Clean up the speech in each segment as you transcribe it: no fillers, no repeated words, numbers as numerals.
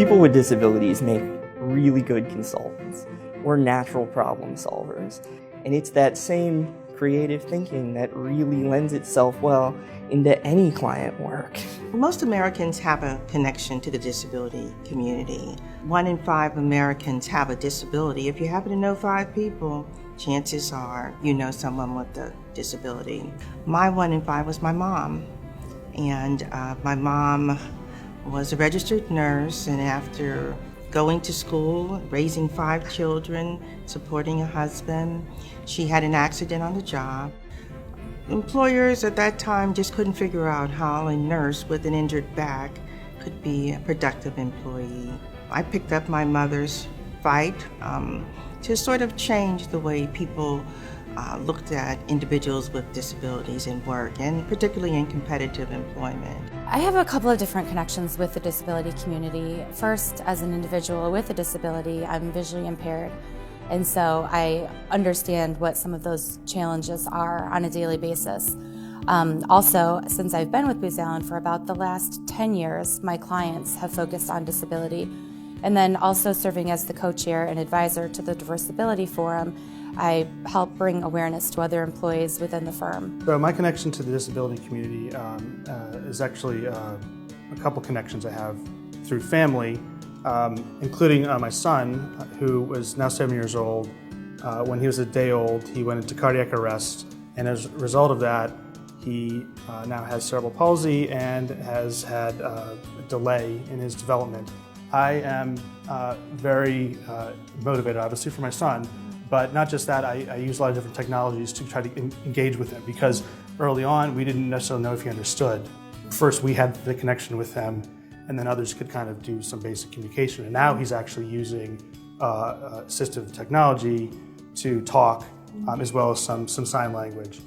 People with disabilities make really good consultants or natural problem solvers. And it's that same creative thinking that really lends itself well into any client work. Most Americans have a connection to the disability community. 1 in 5 Americans have a disability. If you happen to know 5 people, chances are you know someone with a disability. My 1 in 5 was my mom. And my mom was a registered nurse, and after going to school, raising 5 children, supporting a husband, she had an accident on the job. Employers at that time just couldn't figure out how a nurse with an injured back could be a productive employee. I picked up my mother's fight to sort of change the way people looked at individuals with disabilities in work, and particularly in competitive employment. I have a couple of different connections with the disability community. First, as an individual with a disability, I'm visually impaired, and so I understand what some of those challenges are on a daily basis. Also, since I've been with Booz Allen for about the last 10 years, my clients have focused on disability. And then also serving as the co-chair and advisor to the Diversibility Forum, I help bring awareness to other employees within the firm. So my connection to the disability community is actually a couple connections I have through family, including my son, who is now 7 years old. When he was a day old, he went into cardiac arrest, and as a result of that, he now has cerebral palsy and has had a delay in his development. I am very motivated, obviously, for my son, but not just that, I use a lot of different technologies to try to engage with him, because early on we didn't necessarily know if he understood. First we had the connection with him, and then others could kind of do some basic communication, and now he's actually using assistive technology to talk, as well as some sign language.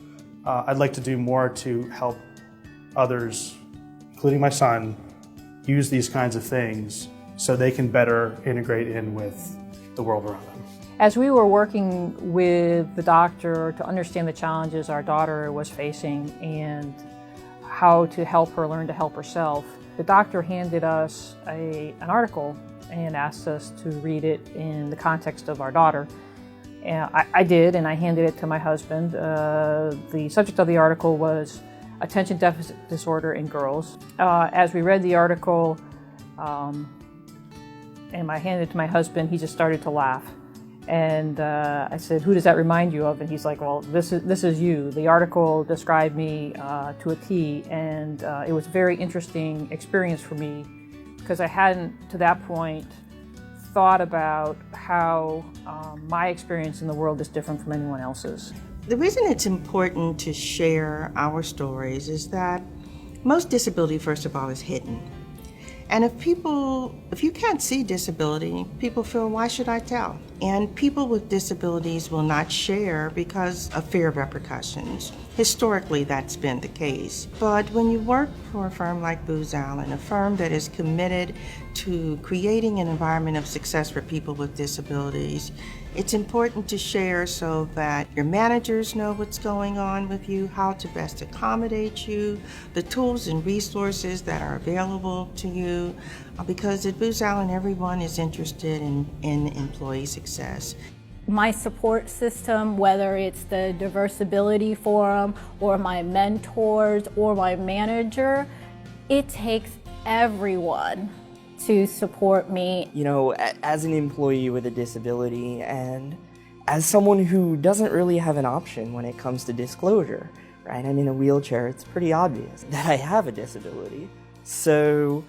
I'd like to do more to help others, including my son, use these kinds of things so they can better integrate in with the world around them. As we were working with the doctor to understand the challenges our daughter was facing and how to help her learn to help herself, the doctor handed us an article and asked us to read it in the context of our daughter. And I did, and I handed it to my husband. The subject of the article was attention deficit disorder in girls. As we read the article, and I handed it to my husband, he just started to laugh. And I said, "Who does that remind you of?" And he's like, "Well, this is you." The article described me to a T, and it was a very interesting experience for me, because I hadn't, to that point, thought about how my experience in the world is different from anyone else's. The reason it's important to share our stories is that most disability, first of all, is hidden. And if you can't see disability, people feel, why should I tell? And people with disabilities will not share because of fear of repercussions. Historically, that's been the case. But when you work for a firm like Booz Allen, a firm that is committed to creating an environment of success for people with disabilities, it's important to share so that your managers know what's going on with you, how to best accommodate you, the tools and resources that are available to you, because at Booz Allen, everyone is interested in employee success. My support system, whether it's the Diversibility Forum or my mentors or my manager, it takes everyone to support me. You know, as an employee with a disability and as someone who doesn't really have an option when it comes to disclosure, right? I'm in a wheelchair, it's pretty obvious that I have a disability. So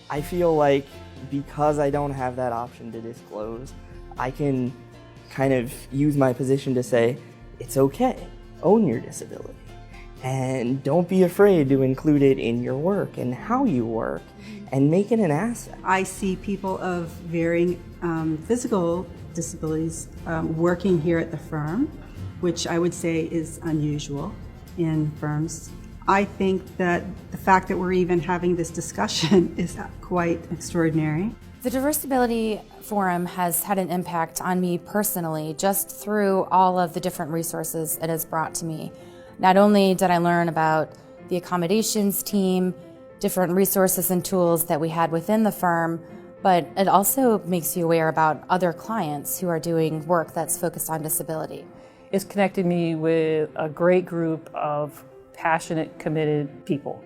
I feel like because I don't have that option to disclose, I can kind of use my position to say, it's okay, own your disability. And don't be afraid to include it in your work and how you work and make it an asset. I see people of varying physical disabilities working here at the firm, which I would say is unusual in firms. I think that the fact that we're even having this discussion is quite extraordinary. The Diversibility Forum has had an impact on me personally just through all of the different resources it has brought to me. Not only did I learn about the accommodations team, different resources and tools that we had within the firm, but it also makes you aware about other clients who are doing work that's focused on disability. It's connected me with a great group of passionate, committed people.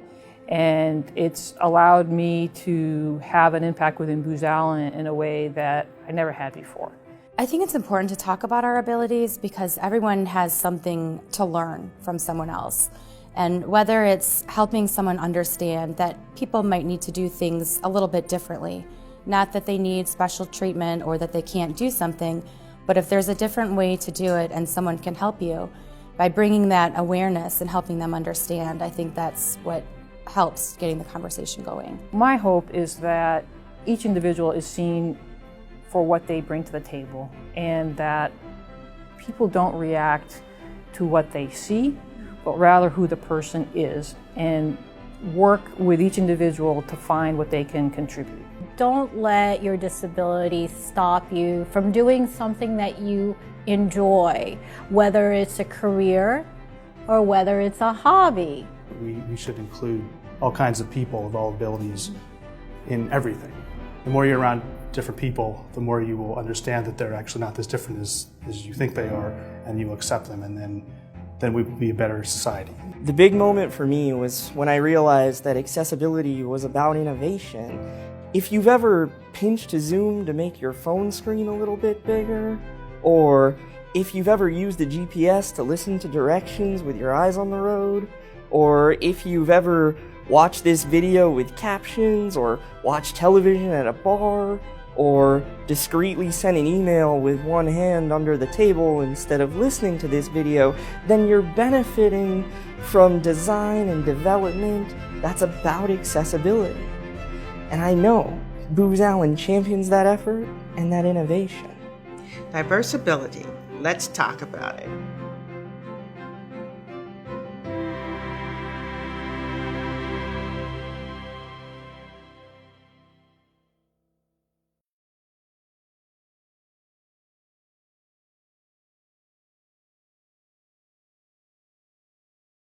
And it's allowed me to have an impact within Booz Allen in a way that I never had before. I think it's important to talk about our abilities because everyone has something to learn from someone else. And whether it's helping someone understand that people might need to do things a little bit differently, not that they need special treatment or that they can't do something, but if there's a different way to do it and someone can help you, by bringing that awareness and helping them understand, I think that's what helps getting the conversation going. My hope is that each individual is seen for what they bring to the table and that people don't react to what they see, but rather who the person is, and work with each individual to find what they can contribute. Don't let your disability stop you from doing something that you enjoy, whether it's a career or whether it's a hobby. We should include all kinds of people of all abilities in everything. The more you're around different people, the more you will understand that they're actually not as different as you think they are, and you accept them, and then we will be a better society. The big moment for me was when I realized that accessibility was about innovation. If you've ever pinched a zoom to make your phone screen a little bit bigger, or if you've ever used a GPS to listen to directions with your eyes on the road, or if you've ever watched this video with captions, or watched television at a bar, or discreetly sent an email with one hand under the table instead of listening to this video, then you're benefiting from design and development that's about accessibility. And I know Booz Allen champions that effort and that innovation. Diversability. Let's talk about it.